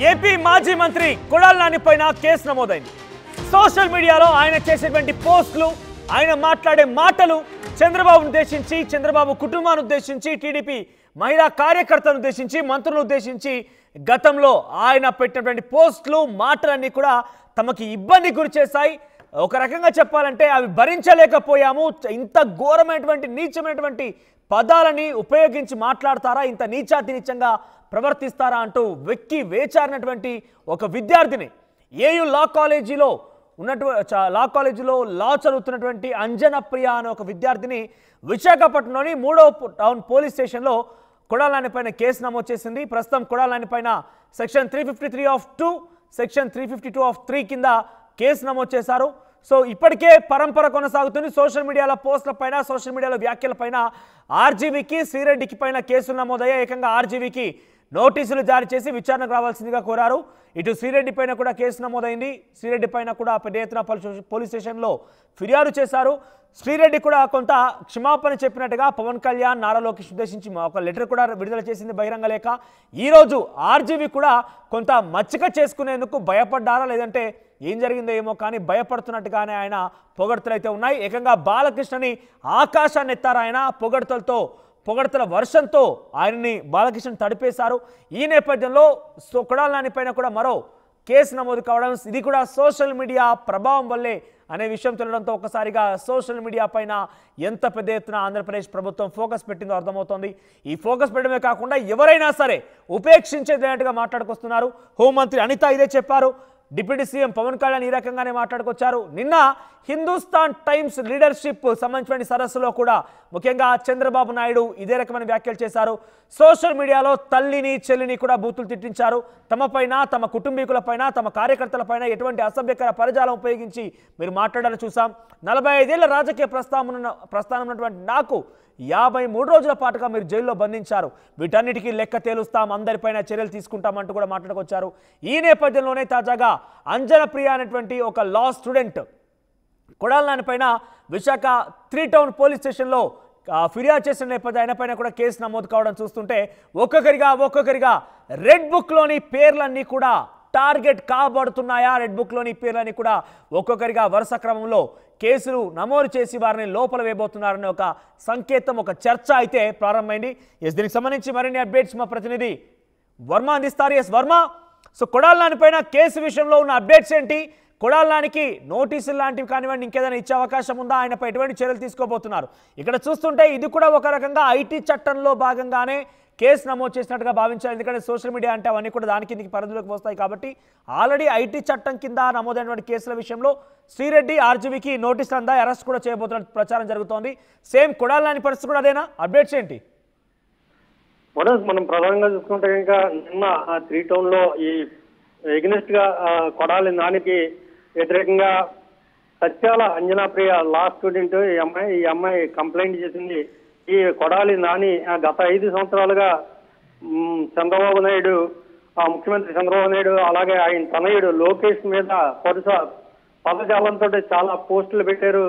AP మాజీ మంత్రి కొడాలి నాని పైన కేసు నమోదైంది. సోషల్ మీడియాలో ఆయన చేసేటువంటి పోస్టులు, ఆయన మాట్లాడే మాటలు చంద్రబాబును ఉద్దేశించి, చంద్రబాబు కుటుంబాన్ని ఉద్దేశించి, టీడీపీ మహిళా కార్యకర్తలను ఉద్దేశించి, మంత్రులను ఉద్దేశించి గతంలో ఆయన పెట్టినటువంటి పోస్టులు, మాటలన్నీ కూడా తమకి ఇబ్బంది గురి చేశాయి. ఒక రకంగా చెప్పాలంటే అవి భరించలేకపోయాము. ఇంత ఘోరమైనటువంటి నీచమైనటువంటి పదాలని ఉపయోగించి మాట్లాడతారా, ఇంత నీచాతి నీచంగా ప్రవర్తిస్తారా అంటూ వెక్కి వేచారినటువంటి ఒక విద్యార్థిని, ఏయూ లా కాలేజీలో లా చదువుతున్నటువంటి అంజన ప్రియ అనే ఒక విద్యార్థిని విశాఖపట్నంలోని 3వ టౌన్ పోలీస్ స్టేషన్లో కొడాలి నాని పైన కేసు నమోదు చేసింది. ప్రస్తుతం కొడాలి నాని పైన సెక్షన్ 353(2), సెక్షన్ 352(3) కింద కేసు నమోదు చేశారు. సో ఇప్పటికే పరంపర కొనసాగుతుంది. సోషల్ మీడియాలో పోస్టుల పైన, సోషల్ మీడియాలో వ్యాఖ్యల పైన ఆర్జీవీకి, శ్రీరెడ్డికి పైన కేసులు నమోదయ్యాయి. ఏకంగా ఆర్జీవీకి నోటీసులు జారీ చేసి విచారణకు రావాల్సిందిగా కోరారు. ఇటు శ్రీరెడ్డి పైన కూడా కేసు నమోదైంది. శ్రీరెడ్డి పైన కూడా పెద్ద ఎత్తున పోలీస్ స్టేషన్లో ఫిర్యాదు చేశారు. శ్రీరెడ్డి కూడా కొంత క్షమాపణ చెప్పినట్టుగా పవన్ కళ్యాణ్, నారా లోకేష్ ఉద్దేశించి ఒక లెటర్ కూడా విడుదల చేసింది బహిరంగ లేఖ. ఈరోజు ఆర్జీవీ కూడా కొంత మచ్చిక చేసుకునేందుకు భయపడ్డారా, లేదంటే ఏం జరిగిందో ఏమో కానీ భయపడుతున్నట్టుగానే ఆయన పొగడ్తలు అయితే ఉన్నాయి. ఏకంగా బాలకృష్ణని ఆకాశాన్ని ఎత్తారు ఆయన. పొగడ్తల వర్షంతో ఆయన్ని బాలకృష్ణ తడిపేశారు. ఈ నేపథ్యంలో కొడాలి నాని పైన కూడా మరో కేసు నమోదు కావడం, ఇది కూడా సోషల్ మీడియా ప్రభావం వల్లే అనే విషయం తెలియడంతో ఒక్కసారిగా సోషల్ మీడియా పైన ఎంత పెద్ద ఎత్తున ఆంధ్రప్రదేశ్ ప్రభుత్వం ఫోకస్ పెట్టిందో అర్థమవుతోంది. ఈ ఫోకస్ పెట్టడమే కాకుండా ఎవరైనా సరే ఉపేక్షించేదేనట్టుగా మాట్లాడుకొస్తున్నారు. హోంమంత్రి అనిత ఇదే చెప్పారు. డిప్యూటీ సీఎం పవన్ కళ్యాణ్ ఈ రకంగానే మాట్లాడుకొచ్చారు. నిన్న హిందుస్థాన్ టైమ్స్ లీడర్షిప్ సంబంధించిన సదస్సులో కూడా ముఖ్యంగా చంద్రబాబు నాయుడు ఇదే రకమైన వ్యాఖ్యలు చేశారు. సోషల్ మీడియాలో తల్లిని, చెల్లిని కూడా బూతులు తిట్టించారు. తమపైన, తమ కుటుంబీకులపైన, తమ కార్యకర్తలపైన ఎటువంటి అసభ్యకర పదజాలం ఉపయోగించి మీరు మాట్లాడాలని చూసాం. 45 ఏళ్ల రాజకీయ ప్రస్థానం ఉన్నటువంటి నాకు 53 రోజుల పాటుగా మీరు జైల్లో బంధించారు. వీటన్నిటికీ లెక్క తేలుస్తాం, అందరిపైన చర్యలు తీసుకుంటామంటూ కూడా మాట్లాడుకొచ్చారు. ఈ నేపథ్యంలోనే తాజాగా అంజన ప్రియ అనేటువంటి ఒక లా స్టూడెంట్ కొడాలి నాని పైన విశాఖ 3 టౌన్ పోలీస్ స్టేషన్లో ఫిర్యాదు చేసిన నేపథ్యం ఆయన పైన కూడా కేసు నమోదు కావడం చూస్తుంటే ఒక్కొక్కరిగా రెడ్ బుక్లోని పేర్లన్నీ కూడా టార్గెట్ కాబడుతున్నాయా, రెడ్ బుక్లోని పేర్లన్నీ కూడా ఒక్కొక్కరిగా వరుస క్రమంలో కేసులు నమోదు చేసి వారిని లోపల వేయబోతున్నారనే ఒక సంకేతం, ఒక చర్చ అయితే ప్రారంభమైంది. దీనికి సంబంధించి మరిన్ని అప్డేట్స్ మా ప్రతినిధి వర్మ అందిస్తారు. వర్మ, సో కొడాలి నాని పైన కేసు విషయంలో ఉన్న అప్డేట్స్ ఏంటి? కొడాలి నానికి నోటీసులు లాంటివి కానివ్వండి, ఇంకేదైనా ఇచ్చే అవకాశం ఉందా? ఆయనపై ఎటువంటి చర్యలు తీసుకోబోతున్నారు? ఇక్కడ చూస్తుంటే ఇది కూడా ఒక రకంగా ఐటీ చట్టంలో భాగంగానే కేసు నమోదు చేసినట్టుగా భావించాలి. ఎందుకంటే సోషల్ మీడియా అంటే అవన్నీ కూడా దాని కిందకి పరిధిలోకి వస్తాయి కాబట్టి ఆల్రెడీ ఐటీ చట్టం కింద నమోదైనటువంటి కేసుల విషయంలో శ్రీరెడ్డి, ఆర్జీవీకి నోటీసులు అందా, అరెస్ట్ కూడా చేయబోతున్న ప్రచారం జరుగుతోంది. సేమ్ కొడాలి నాని పరిస్థితి కూడా అదేనా? అప్డేట్స్ ఏంటి? మనం ప్రధానంగా చూసుకుంటే ఇంకా నిన్న 3 టౌన్ లో ఈ ఎగ్నెస్ట్ గా కొడాలి నానికి వ్యతిరేకంగా సత్యాల అంజనా ప్రియ లా స్టూడెంట్ ఈ అమ్మాయి కంప్లైంట్ చేసింది. ఈ కొడాలి నాని గత 5 సంవత్సరాలుగా చంద్రబాబు నాయుడు, ముఖ్యమంత్రి చంద్రబాబు నాయుడు, అలాగే ఆయన తనయుడు లోకేష్ మీద వరుస పదజాలంతో చాలా పోస్టులు పెట్టారు.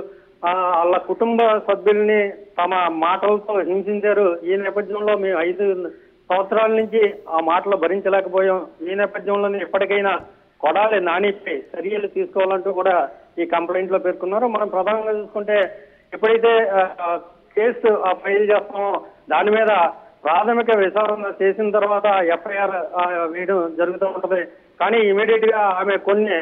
వాళ్ళ కుటుంబ సభ్యుల్ని తమ మాటలతో హింసించారు. ఈ నేపథ్యంలో మేము 5 సంవత్సరాల నుంచి ఆ మాటలు భరించలేకపోయాం. ఈ నేపథ్యంలోనే ఇప్పటికైనా కొడాలి నానిపై చర్యలు తీసుకోవాలంటూ కూడా ఈ కంప్లైంట్ లో పేర్కొన్నారు. మనం ప్రధానంగా చూసుకుంటే ఎప్పుడైతే కేసు ఫైల్ చేస్తామో దాని మీద ప్రాథమిక విచారణ చేసిన తర్వాత ఎఫ్ఐఆర్ వేయడం జరుగుతూ ఉంటది. కానీ ఇమీడియట్ గా ఆమె కొన్ని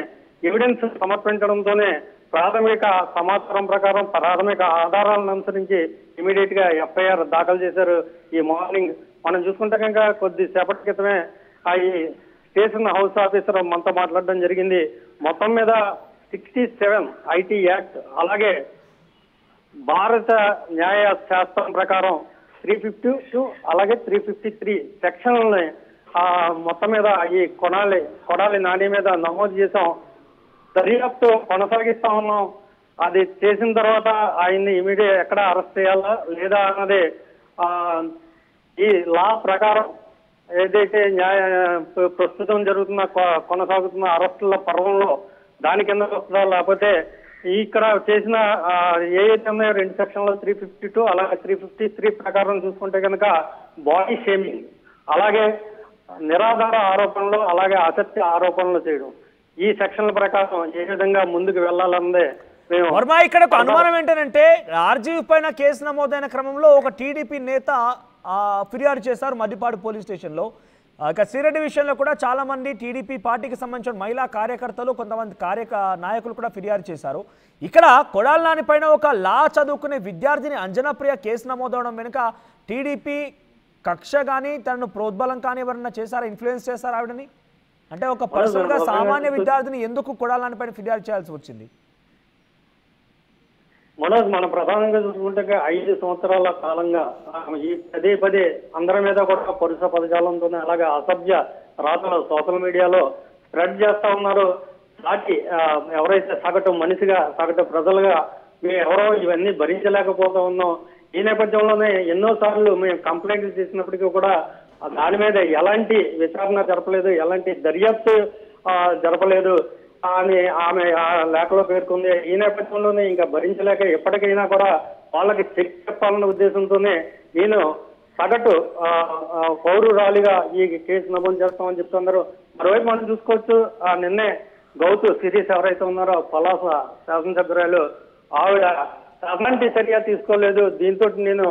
ఎవిడెన్స్ సమర్పించడంతోనే ప్రాథమిక సమాచారం ప్రకారం ప్రాథమిక ఆధారాలను అనుసరించి ఇమీడియట్ గా ఎఫ్ఐఆర్ దాఖలు చేశారు. ఈ మార్నింగ్ మనం చూసుకుంటే కనుక కొద్దిసేపటి క్రితమే ఈ స్టేషన్ హౌస్ ఆఫీసర్ మనతో మాట్లాడడం జరిగింది. మొత్తం మీద 67 ఐటీ యాక్ట్, అలాగే భారత న్యాయ శాస్త్రం ప్రకారం 352 అలాగే 353 సెక్షన్లని మొత్తం మీద ఈ కొడాలి నాని మీద నమోదు చేసాం. దర్యాప్తు కొనసాగిస్తా ఉన్నాం. అది చేసిన తర్వాత ఆయన్ని ఇమీడియట్ ఎక్కడ అరెస్ట్ చేయాలా లేదా అన్నది ఈ లా ప్రకారం ఏదైతే ప్రస్తుతం జరుగుతున్న కొనసాగుతున్న అరెస్టుల పర్వంలో దాని కింద వస్తుందా, లేకపోతే ఇక్కడ చేసిన ఏదైతే ఉన్నాయో 2 సెక్షన్లో 352 అలాగే 353 ప్రకారం చూసుకుంటే కనుక బాడీ షేమింగ్, అలాగే నిరాధార ఆరోపణలు అలాగే అసత్య ఆరోపణలు చేయడం ఈ సెక్షన్ల ప్రకారం ఏ విధంగా ముందుకు వెళ్లాలన్నదే మేము. వర్మ, ఇక్కడ ఒక అనుమానం ఏంటంటే ఆర్జీవీ పైన కేసు నమోదైన క్రమంలో ఒక టీడీపీ నేత ఫిర్యాదు చేశారు మద్దిపాడు పోలీస్ స్టేషన్లో. ఇక సిరెడ్డి విషయంలో కూడా చాలా మంది టీడీపీ పార్టీకి సంబంధించిన మహిళా కార్యకర్తలు కొంతమంది నాయకులు కూడా ఫిర్యాదు చేశారు. ఇక్కడ కొడాలి నాని పైన ఒక లా చదువుకునే విద్యార్థిని అంజనాప్రియ కేసు నమోదవడం వెనుక టీడీపీ కక్ష కానీ తనను ప్రోద్బలం కానీ ఎవరన్నా చేశారా, ఇన్ఫ్లుయెన్స్ చేశారా ఆవిడని? అంటే ఒక పర్సనల్గా సామాన్య విద్యార్థిని ఎందుకు కొడాలి నాని పైన ఫిర్యాదు చేయాల్సి వచ్చింది? మనోజ్, మన ప్రధానంగా చూసుకుంటే 5 సంవత్సరాల కాలంగా ఈ పదే అందరి మీద కూడా పరుష పదజాలంతో అలాగే అసభ్య రాతలు సోషల్ మీడియాలో స్ప్రెడ్ చేస్తా ఉన్నారు. సాటి ఎవరైతే సగటు మనిషిగా సగటు ప్రజలుగా మేము ఎవరో ఇవన్నీ భరించలేకపోతా ఉన్నాం. ఈ నేపథ్యంలోనే ఎన్నోసార్లు మేము కంప్లైంట్లు చేసినప్పటికీ కూడా దాని మీద ఎలాంటి విచారణ జరపలేదు, ఎలాంటి దర్యాప్తు జరపలేదు అని ఆమె ఆ లేఖలో పేర్కొంది. ఈ నేపథ్యంలోనే ఇంకా భరించలేక ఎప్పటికైనా కూడా వాళ్ళకి చెక్ చెప్పాలన్న ఉద్దేశంతోనే నేను సగటు పౌరురాలిగా ఈ కేసు నమోదు చేస్తామని చెప్తున్నారు. మరోవైపు మనం చూసుకోవచ్చు, నిన్నే గౌతు సిరీస్ ఎవరైతే ఉన్నారో పలాస శాసనసభ్యురాలు ఆవిడ అలాంటి చర్య తీసుకోలేదు. దీంతో నేను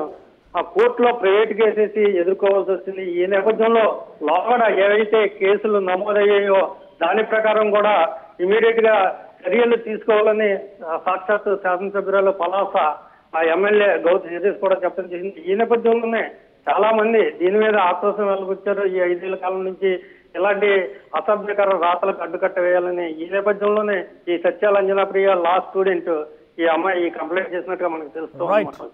ఆ కోర్టులో ప్రైవేట్ కేసేసి ఎదుర్కోవాల్సి వచ్చింది. ఈ నేపథ్యంలో లోపల ఏవైతే కేసులు నమోదయ్యాయో దాని ప్రకారం కూడా ఇమీడియట్ గా చర్యలు తీసుకోవాలని సాక్షాత్ శాసనసభ్యురాలు పలాస ఆ ఎమ్మెల్యే గౌతు సిరీస్ కూడా చెప్పడం చేసింది. ఈ నేపథ్యంలోనే చాలా మంది దీని మీద ఆక్రోశం వెలుగుచ్చారు. ఈ 5 ఏళ్ల కాలం నుంచి ఇలాంటి అసభ్యకర రాతలకు అడ్డుకట్ట వేయాలని. ఈ నేపథ్యంలోనే ఈ సత్యాల అంజనాప్రియ లా స్టూడెంట్ ఈ అమ్మాయి కంప్లైంట్ చేసినట్టుగా మనకు తెలుస్తుంది.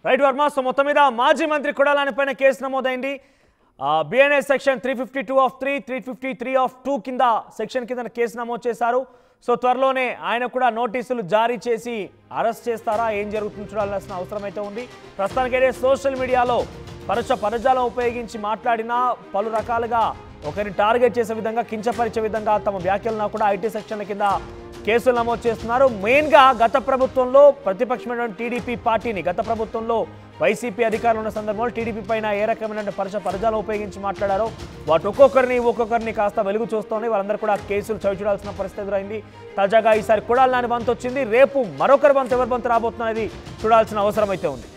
రైట్ వర్మ, సో మొత్తం మీద మాజీ మంత్రి కొడాలి నాని పైన కేసు నమోదైంది. బిఎన్ఎస్ సెక్షన్ 352(3), 353(2) కింద సెక్షన్ కింద కేసు నమోదు చేశారు. సో త్వరలోనే ఆయన కూడా నోటీసులు జారీ చేసి అరెస్ట్ చేస్తారా, ఏం జరుగుతుంది చూడాల్సిన అవసరం అయితే ఉంది. ప్రస్తుతానికైతే సోషల్ మీడియాలో పరుష పదజాలం ఉపయోగించి మాట్లాడినా పలు రకాలుగా ఒకరిని టార్గెట్ చేసే విధంగా, కించపరిచే విధంగా తమ వ్యాఖ్యలను కూడా ఐటీ సెక్షన్ల కింద కేసులు నమోదు చేస్తున్నారు. మెయిన్గా గత ప్రభుత్వంలో ప్రతిపక్షమైన టీడీపీ పార్టీని, గత ప్రభుత్వంలో వైసీపీ అధికారులు ఉన్న సందర్భంలో టీడీపీ పైన ఏ రకమైన పరజాలం ఉపయోగించి మాట్లాడారో వాటి ఒక్కొక్కరిని కాస్త వెలుగు చూస్తూనే వాళ్ళందరూ కూడా కేసులు చవిచూడాల్సిన పరిస్థితి ఎదురైంది. తాజాగా ఈసారి కొడాలి నాని బంత్ వచ్చింది. రేపు మరొకరి బంత్ ఎవరి బంత్ రాబోతున్నది చూడాల్సిన అవసరం అయితే ఉంది.